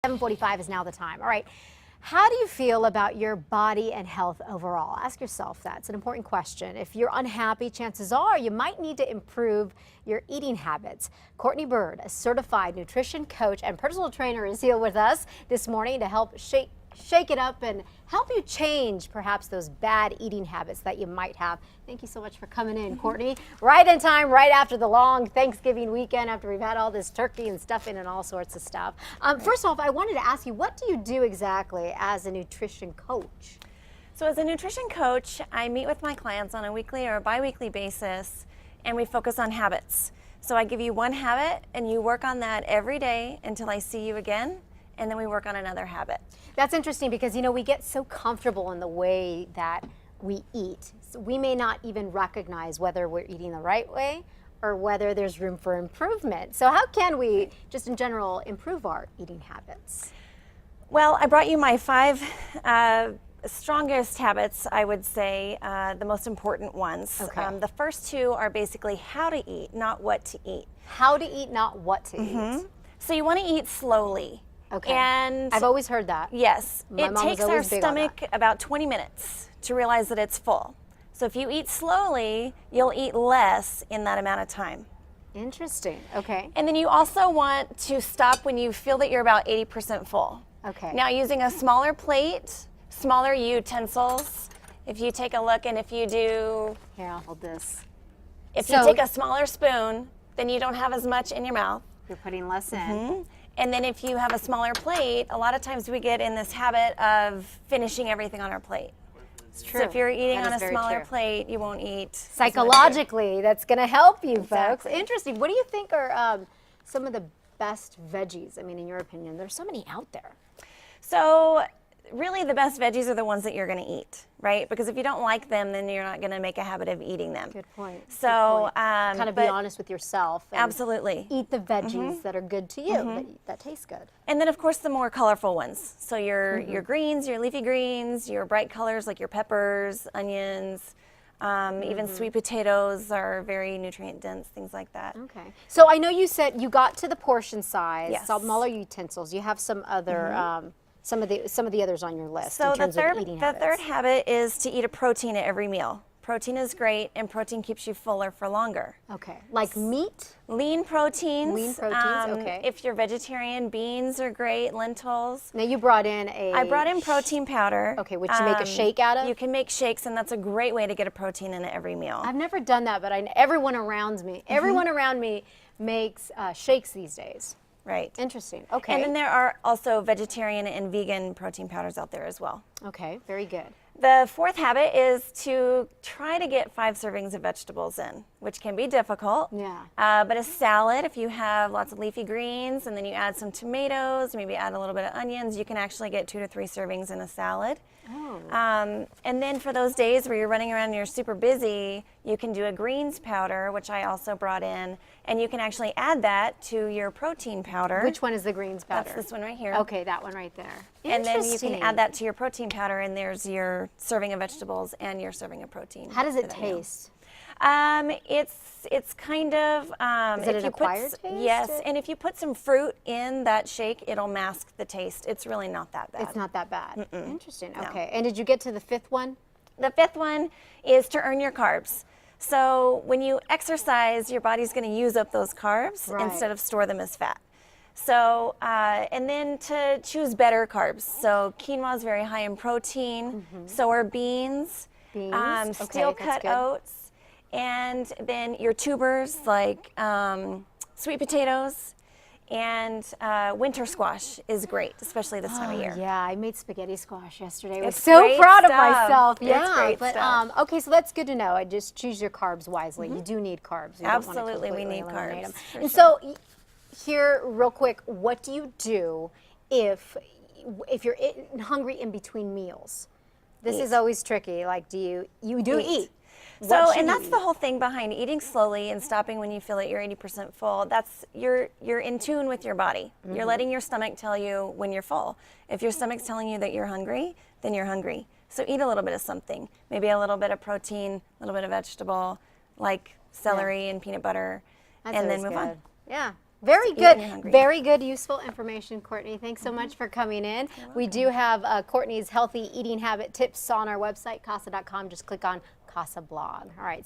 7:45 is now the time. All right. How do you feel about your body and health overall? Ask yourself that. It's an important question. If you're unhappy, chances are you might need to improve your eating habits. Courtney Bird, a certified nutrition coach and personal trainer, is here with us this morning to help shake it up and help you change perhaps those bad eating habits that you might have. Thank you so much for coming in, Courtney. Right in time, right after the long Thanksgiving weekend, after we've had all this turkey and stuffing and all sorts of stuff. First off, I wanted to ask you, what do you do exactly as a nutrition coach? So as a nutrition coach, I meet with my clients on a weekly or a bi-weekly basis, and we focus on habits. So I give you one habit, and you work on that every day until I see you again, and then we work on another habit. That's interesting because, you know, we get so comfortable in the way that we eat. So we may not even recognize whether we're eating the right way or whether there's room for improvement. So how can we, just in general, improve our eating habits? Well, I brought you my 5 strongest habits, I would say, the most important ones. Okay. The first 2 are basically how to eat, not what to eat. How to eat, not what to eat. So you want to eat slowly. Okay. And I've always heard that. yes, My it mom was takes our always big on stomach about 20 minutes to realize that it's full. So if you eat slowly, you'll eat less in that amount of time. Interesting. Okay. And then you also want to stop when you feel that you're about 80% full. Okay. Now, using a smaller plate, smaller utensils, if you take a look and if you do, Here, I'll hold this. if you take a smaller spoon, then you don't have as much in your mouth. You're putting less in. And then if you have a smaller plate, a lot of times we get in this habit of finishing everything on our plate. It's true. So if you're eating That on is a very smaller true. plate, you won't eat. Psychologically, that's going to help you, folks. Exactly. Interesting. What do you think are some of the best veggies? I mean, in your opinion, there's so many out there. So really the best veggies are the ones that you're going to eat, right? Because if you don't like them, then you're not going to make a habit of eating them. Good point. So kind of be honest with yourself. And absolutely. eat the veggies that are good to you, that taste good. And then of course the more colorful ones. So your greens, your leafy greens, your bright colors like your peppers, onions, even sweet potatoes are very nutrient dense, things like that. Okay. So I know you said you got to the portion size, Yes. smaller utensils. You have some other some of the others on your list So in terms of eating habits. the third habit is to eat a protein at every meal. Protein is great, and protein keeps you fuller for longer. Okay. Like meat? Lean proteins. Lean proteins, okay. If you're vegetarian, beans are great, lentils. Now you brought in I brought in protein powder. Okay, which you make a shake out of? You can make shakes, and that's a great way to get a protein in at every meal. I've never done that, but everyone around me makes shakes these days. Right. Interesting. Okay. And then there are also vegetarian and vegan protein powders out there as well. Okay, very good. The fourth habit is to try to get 5 servings of vegetables in, which can be difficult. Yeah. But a salad, if you have lots of leafy greens and then you add some tomatoes, maybe add a little bit of onions, you can actually get 2 to 3 servings in a salad. Oh. And then for those days where you're running around and you're super busy, you can do a greens powder, which I also brought in, and you can actually add that to your protein powder. Which one is the greens powder? That's this one right here. Okay, that one right there. And then you can Interesting. add that to your protein powder, and there's your serving of vegetables and your serving of protein. How does for it that meal. taste? It's kind of Is it an acquired taste? Yes, and if you put some fruit in that shake, it'll mask the taste. It's really not that bad. It's not that bad. Interesting. Okay. And did you get to the 5th one? The 5th one is to earn your carbs. So when you exercise, your body's going to use up those carbs Right. instead of store them as fat. So, and then to choose better carbs. So quinoa is very high in protein. So are beans. Beans. Okay, Steel that's cut good. oats. And then your tubers like sweet potatoes. And winter squash is great, especially this time of year. Yeah, I made spaghetti squash yesterday. I was It's so great proud of stuff. myself. It's Yeah, great but stuff. okay, so that's good to know. I just choose your carbs wisely. You do need carbs. You don't wanna Absolutely, we completely need eliminate carbs, them. for And sure. so, here, real quick, what do you do if you're hungry in between meals? This is always tricky. Like, do you do eat? What So, should and you that's eat? the whole thing behind eating slowly and stopping when you feel that you're 80% full. That's you're in tune with your body. You're letting your stomach tell you when you're full. If your stomach's telling you that you're hungry, then you're hungry. So eat a little bit of something. Maybe a little bit of protein, a little bit of vegetable, like celery and peanut butter, That's and then always move on. good. Yeah. Very Eat when you're good, hungry. very good, useful information, Courtney. Thanks so much for coming in. We do have Courtney's healthy eating habit tips on our website, casa.com. Just click on Casa Blog. All right.